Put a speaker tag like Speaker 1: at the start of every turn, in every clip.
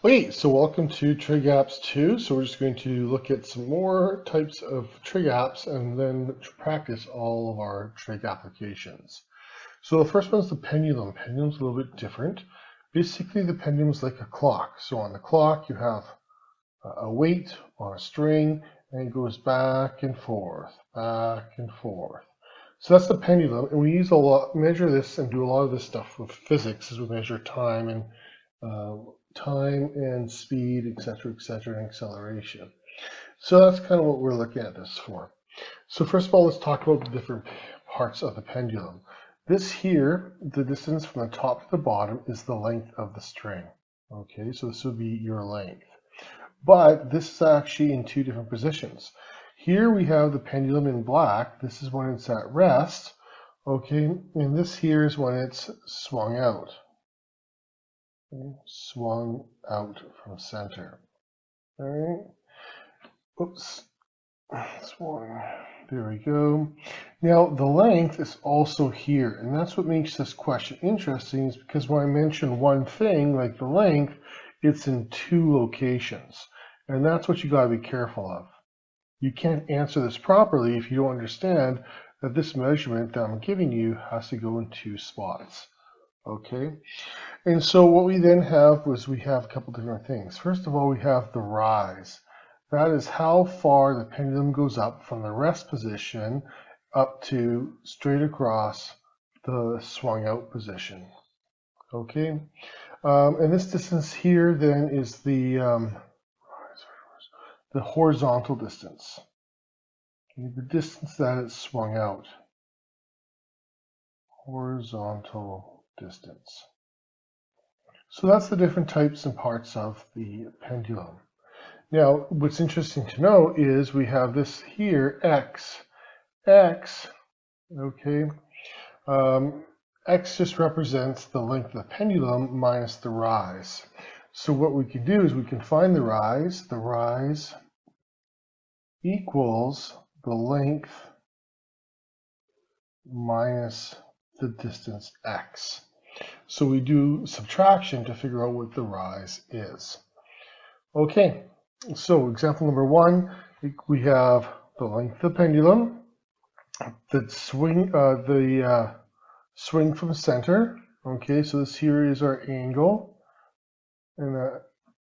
Speaker 1: Okay, so welcome to Trig Apps 2. So we're just going to look at some more types of Trig apps and then practice all of our Trig applications. So the first one is the pendulum. Pendulum's a little bit different. Basically, the pendulum is like a clock. So on the clock, you have a weight on a string, and it goes back and forth, back and forth. So that's the pendulum, and we use measure this and do a lot of this stuff with physics as we measure time and speed, etc., and acceleration. So that's kind of what we're looking at this for. So first of all, let's talk about the different parts of the pendulum. This here, the distance from the top to the bottom, is the length of the string. Okay, so this would be your length. But this is actually in two different positions. Here we have the pendulum in black. This is when it's at rest. Okay, and this here is when it's swung out. Swung out from center. All right. Oops. Swung. There we go. Now the length is also here, and that's what makes this question interesting, is because when I mention one thing like the length, it's in two locations, and that's what you got to be careful of. You can't answer this properly if you don't understand that this measurement that I'm giving you has to go in two spots. Okay, and so what we then have was we have a couple different things. First of all, we have the rise. That is how far the pendulum goes up from the rest position up to straight across the swung out position. Okay, and this distance here then is the horizontal distance. Okay, the distance that it's swung out. Horizontal distance. So that's the different types and parts of the pendulum. Now, what's interesting to know is we have this here, x. X, okay, x just represents the length of the pendulum minus the rise. So what we can do is we can find the rise. The rise equals the length minus the distance x. So we do subtraction to figure out what the rise is. Okay, so example number one, we have the length of the pendulum, the swing from center. Okay, so this here is our angle, and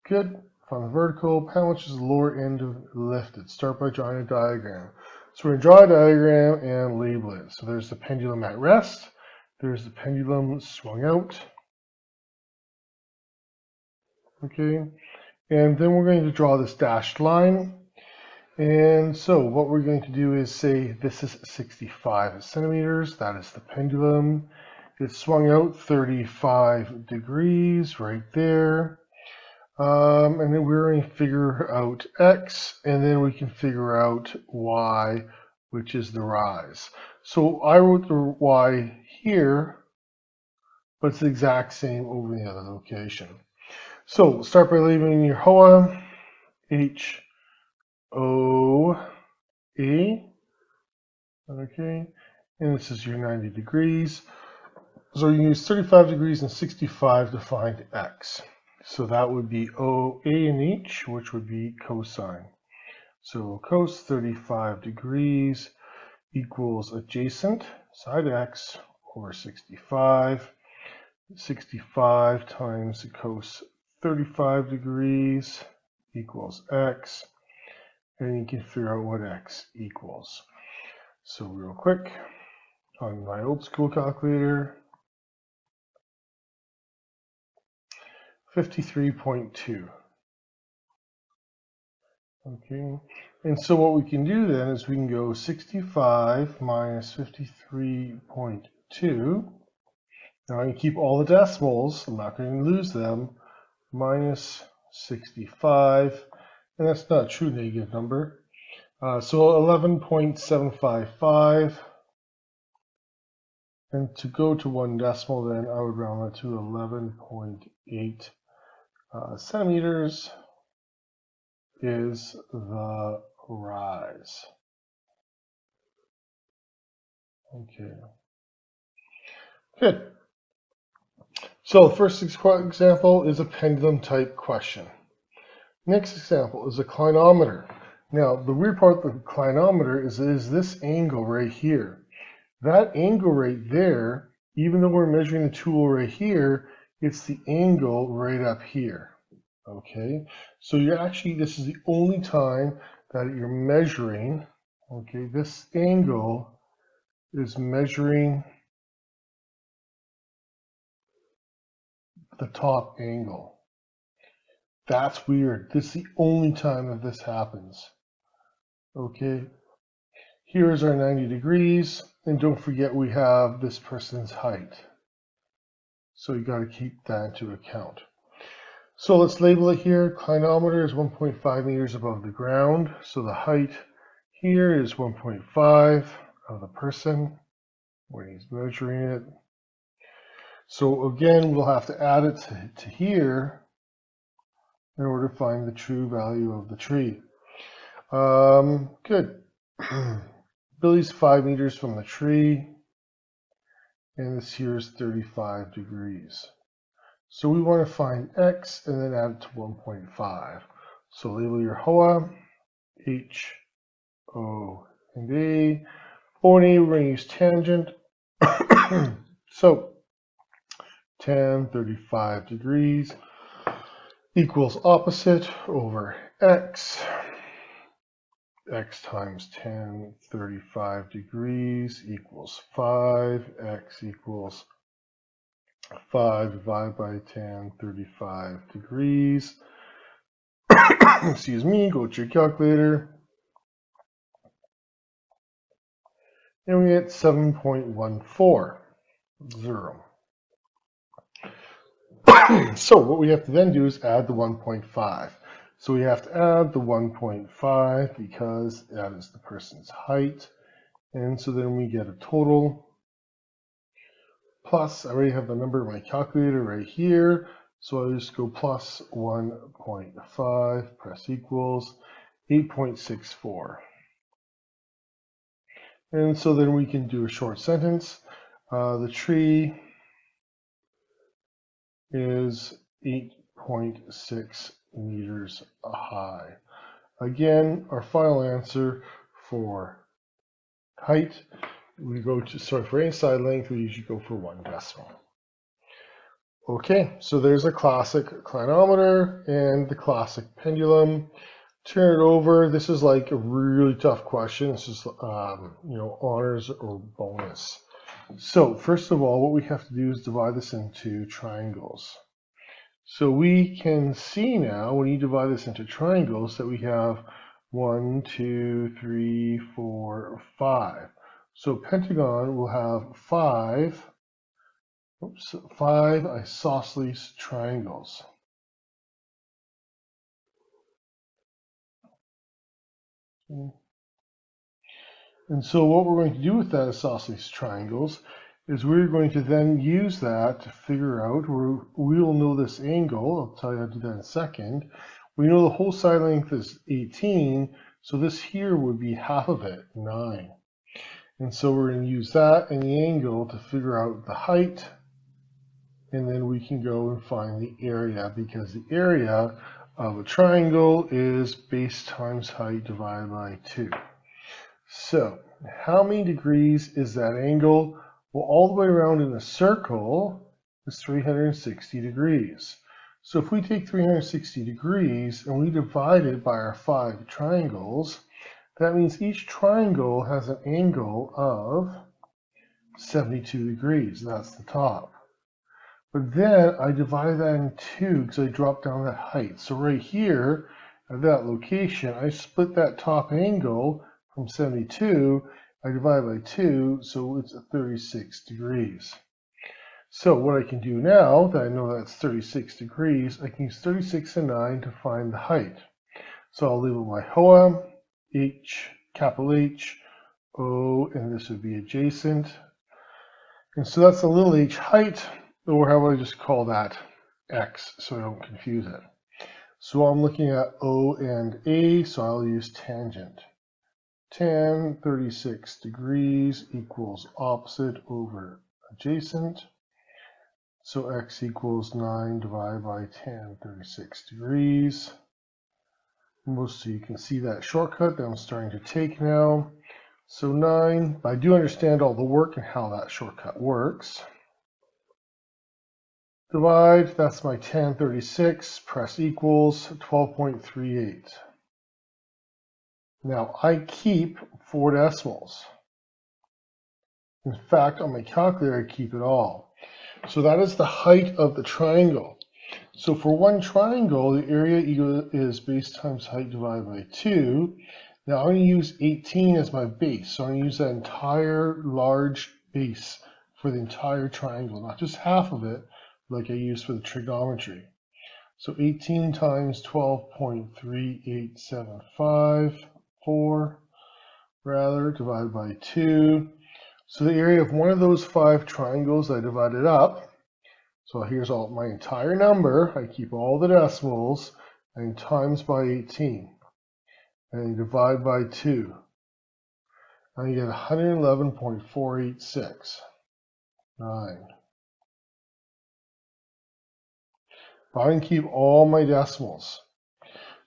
Speaker 1: good. From the vertical panel, which is the lower end of lifted. Start by drawing a diagram. So we're going to draw a diagram and label it. So there's the pendulum at rest. There's the pendulum swung out. Okay, and then we're going to draw this dashed line. And so what we're going to do is say this is 65 centimeters. That is the pendulum. It's swung out 35 degrees right there. And then we're going to figure out x, and then we can figure out y, which is the rise. So I wrote the y here, but it's the exact same over the other location. So start by labeling your HOA, H, O, A, okay, and this is your 90 degrees. So you can use 35 degrees and 65 to find x. So that would be O, A, and H, which would be cosine. So cos 35 degrees equals adjacent side x over 65. 65 times cos 35 degrees equals x. And you can figure out what x equals. So real quick, on my old school calculator, 53.2. Okay, and so what we can do then is we can go 65 minus 53.2. Now I can keep all the decimals, I'm not going to lose them, minus 65, and that's not a true negative number. So 11.755, and to go to one decimal then I would round that to 11.8 centimeters is the rise. Okay, good. So the first example is a pendulum type question. Next example is a clinometer. Now the weird part of the clinometer is this angle right here. That angle right there, even though we're measuring the tool right here, it's the angle right up here. Okay, so this is the only time that you're measuring, okay, this angle is measuring the top angle. That's weird. This is the only time that this happens. Okay, here's our 90 degrees, and don't forget we have this person's height. So you got to keep that into account. So let's label it here. Clinometer is 1.5 meters above the ground. So the height here is 1.5 of the person when he's measuring it. So again, we'll have to add it to here in order to find the true value of the tree. Good. Billy's 5 meters from the tree, and this here is 35 degrees. So we want to find x and then add it to 1.5. So label your HOA, H, O, and A. O and A, we're going to use tangent. So tan 35 degrees equals opposite over x. X times tan 35 degrees equals 5. X equals 5 divided by tan 35 degrees. Excuse me, go to your calculator. And we get 7.140. So what we have to then do is add the 1.5. So we have to add the 1.5 because that is the person's height. And so then we get a total. Plus, I already have the number in my calculator right here. So I just go plus 1.5, press equals 8.64. And so then we can do a short sentence. The tree is 8.6 meters high. Again, our final answer for height, we go to, for any side length, we usually go for 1 decimal. Okay, so there's a classic clinometer and the classic pendulum. Turn it over. This is like a really tough question. This is, honors or bonus. So first of all, what we have to do is divide this into triangles. So we can see now, when you divide this into triangles, that we have 1, 2, 3, 4, 5. So pentagon will have 5 isosceles triangles. And so what we're going to do with that isosceles triangles is we're going to then use that to figure out, we will know this angle. I'll tell you how to do that in a second. We know the whole side length is 18, so this here would be half of it, 9. And so we're going to use that and the angle to figure out the height, and then we can go and find the area, because the area of a triangle is base times height divided by 2. So how many degrees is that angle? Well, all the way around in a circle is 360 degrees. So if we take 360 degrees and we divide it by our 5 triangles, that means each triangle has an angle of 72 degrees. That's the top. But then I divide that in 2 because I dropped down that height. So right here at that location, I split that top angle from 72. I divide by 2, so it's 36 degrees. So what I can do now that I know that's 36 degrees, I can use 36 and 9 to find the height. So I'll label my HOA, H, capital H, O, and this would be adjacent. And so that's the little h height, or how would I just call that x so I don't confuse it. So I'm looking at O and A, so I'll use tangent. Tan 36 degrees equals opposite over adjacent. So x equals 9 divided by tan 36 degrees. Most of you can see that shortcut that I'm starting to take now. So 9, but I do understand all the work and how that shortcut works. Divide, that's my tan 36, press equals 12.38. Now I keep 4 decimals. In fact, on my calculator, I keep it all. So that is the height of the triangle. So for one triangle, the area is base times height divided by 2. Now I'm going to use 18 as my base. So I'm going to use that entire large base for the entire triangle, not just half of it like I used for the trigonometry. So 18 times 12.3875, divided by 2. So the area of one of those 5 triangles I divided up. So here's all my entire number. I keep all the decimals and times by 18. And divide by 2. And you get 111.486. I can keep all my decimals.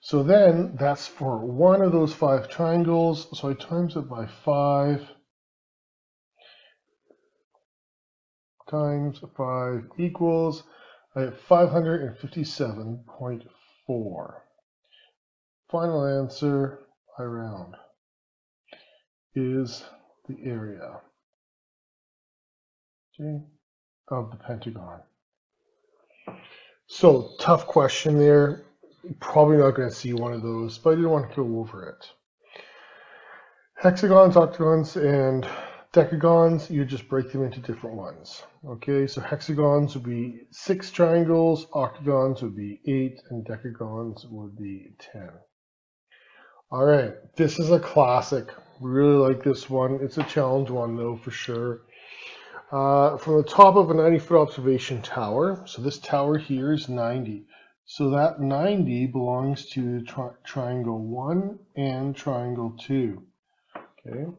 Speaker 1: So then that's for one of those 5 triangles. So I times it by 5 times 5 equals, I have 557.4. Final answer, I round, is the area, okay, of the pentagon. So tough question there. Probably not going to see one of those, but I did want to go over it. Hexagons, octagons, and decagons, you just break them into different ones. Okay, so hexagons would be 6 triangles, octagons would be 8, and decagons would be 10. All right, this is a classic. We really like this one. It's a challenge one though, for sure. From the top of a 90-foot observation tower, so this tower here is 90. So that 90 belongs to triangle 1 and triangle 2. Okay.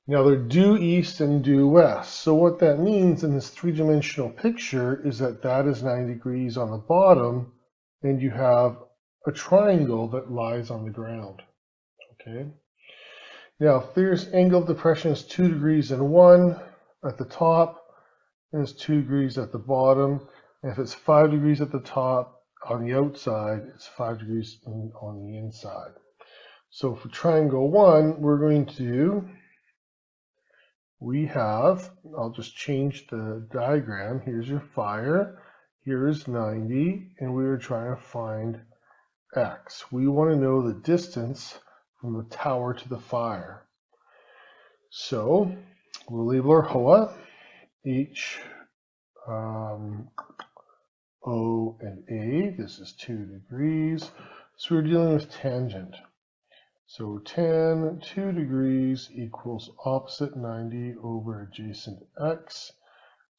Speaker 1: Now they're due east and due west. So what that means in this 3-dimensional picture is that that is 90 degrees on the bottom, and you have a triangle that lies on the ground. Okay. Now if there's angle of depression is 2 degrees and 1 at the top, and it's 2 degrees at the bottom. And if it's 5 degrees at the top on the outside, it's 5 degrees on the inside. So for triangle 1, we're going to I'll just change the diagram. Here's your fire, here's 90, and we are trying to find X. We want to know the distance from the tower to the fire. So we'll label our HOA, H, O, and A. This is 2 degrees. So we're dealing with tangent. So tan 2 degrees equals opposite 90 over adjacent x.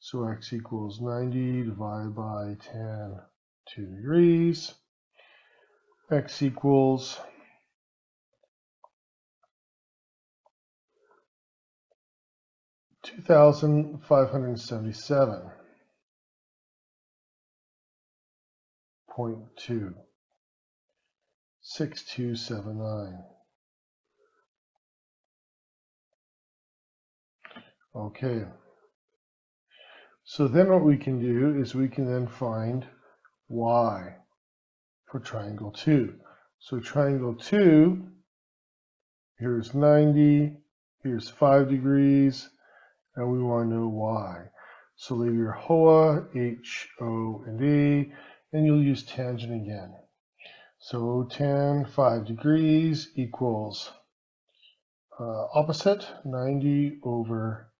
Speaker 1: So x equals 90 divided by tan 2 degrees. X equals 2,577.2. 6279. Okay. So then what we can do is we can then find y for triangle 2. So triangle 2, here's 90, here's 5 degrees, and we want to know y. So leave your HOA, H, O, and A, and you'll use tangent again. So tan 5 degrees equals opposite 90 over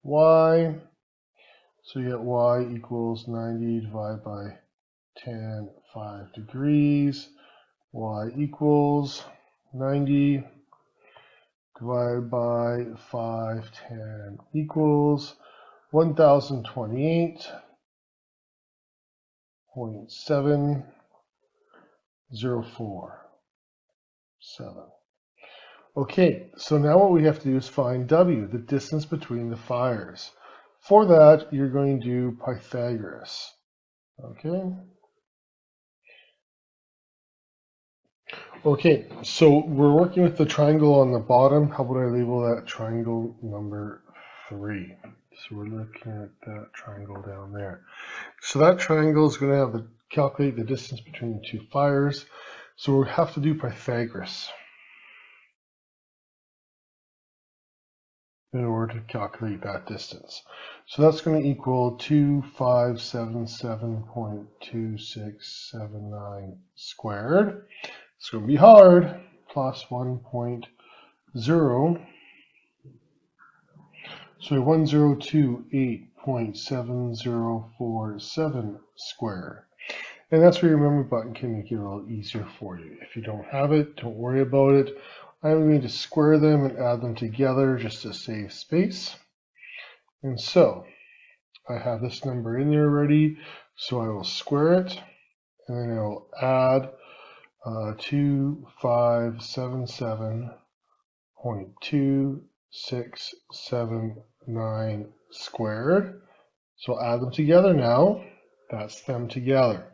Speaker 1: y. So you get y equals 90 divided by tan 5 degrees. Y equals 90 divided by 5 tan equals 1028.704.7. Okay, so now what we have to do is find W, the distance between the fires. For that, you're going to do Pythagoras. Okay. Okay, so we're working with the triangle on the bottom. How about I label that triangle number 3? So we're looking at that triangle down there. So that triangle is going to have to calculate the distance between the two fires. So we have to do Pythagoras in order to calculate that distance. So that's going to equal 2577.2679 squared. It's going to be hard, plus 1.0. So 1028.7047 squared. And that's where your memory button can make it a little easier for you. If you don't have it, don't worry about it. I'm going to square them and add them together just to save space. And so I have this number in there already, so I will square it, and then I will add 2577.2679 squared. So I'll add them together now. That's them together.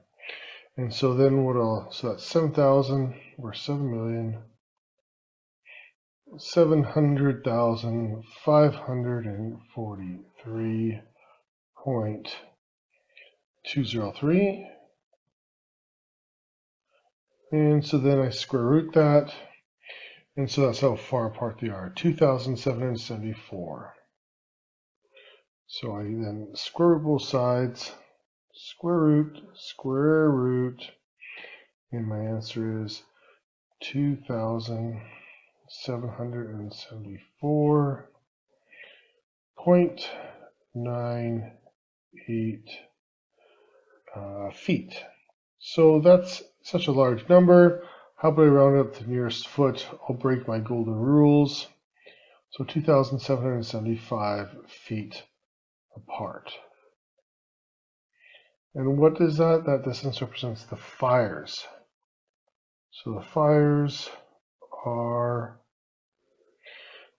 Speaker 1: And so then so that's 7,000 or 7,700,543.203. And so then I square root that. And so that's how far apart they are, 2,774. So I then square root both sides, square root, and my answer is 2,774.98 feet. So that's such a large number. How about I round up to the nearest foot? I'll break my golden rules. So 2,775 feet apart. And what is that? That distance represents the fires. So the fires are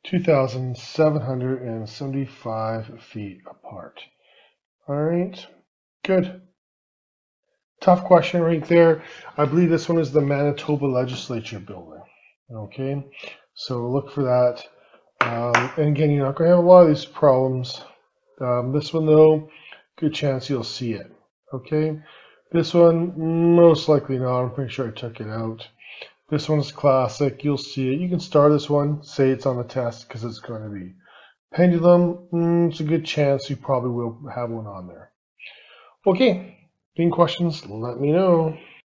Speaker 1: 2,775 feet apart. All right, good. Tough question right there. I believe this one is the Manitoba Legislature building. Okay, so look for that. And again, you're not going to have a lot of these problems. This one, though, good chance you'll see it. Okay, this one, most likely not. I'm pretty sure I took it out. This one's classic. You'll see it. You can star this one, say it's on the test because it's going to be. Pendulum, it's a good chance you probably will have one on there. Okay, any questions, let me know.